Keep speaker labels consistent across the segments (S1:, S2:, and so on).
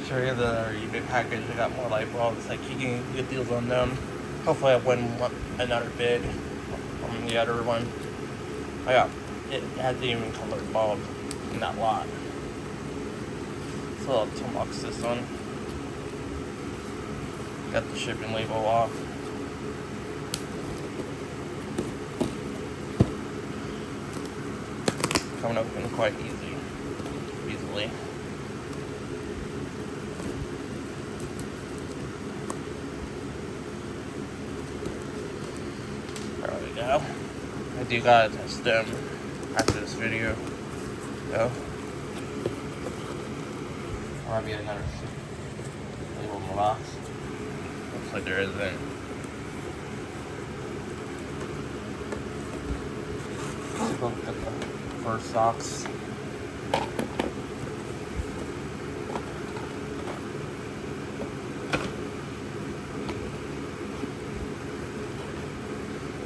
S1: show you the eBay package. I got more light bulbs. Like, you can get good deals on them. Hopefully I win another bid on the other one. It has even colored bulbs in that lot. So $2 this one. Got the shipping label off. Coming open quite easily. There we go. I do gotta test them after this video. Go. Or maybe another label in the box. Looks like there isn't. Let's look at the first socks.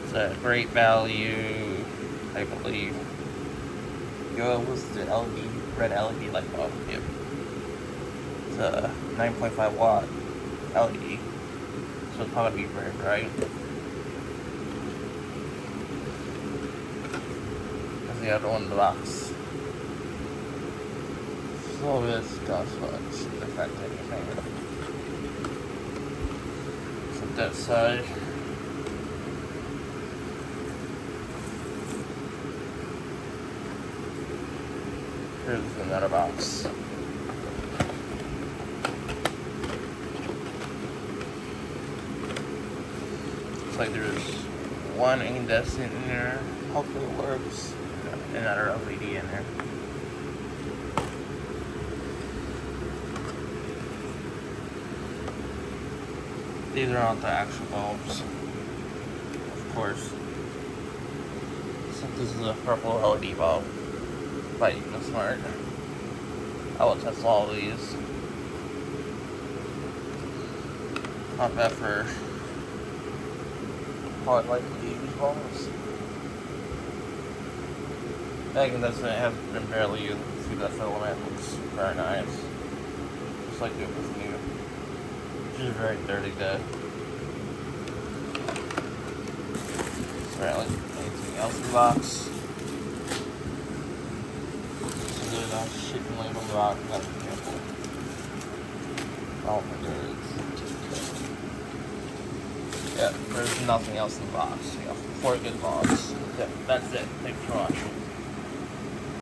S1: It's a great value, I believe. It was the red LED light bulb. Yep. It's a 9.5 watt LED, so it's probably red, right? That's the other one in the box. So this costs what? Shouldn't affect anything. From that side. Here's another box. Looks like there's one incandescent in there. Hopefully it works. Another LED in there. These are not the actual bulbs, of course. So this is a purple LED bulb. But you can smart. I will test all of these. Not bad for how I like these bulbs. Back in this one, it has been barely used. See that filament looks very nice. Just like it was new. Which is very dirty though. Alright, like anything else in the box. Shipping label on the box, gotta be careful. Oh my god. Yeah, there's nothing else in the box. We got 4 good bulbs. Yeah, that's it. Thanks for watching.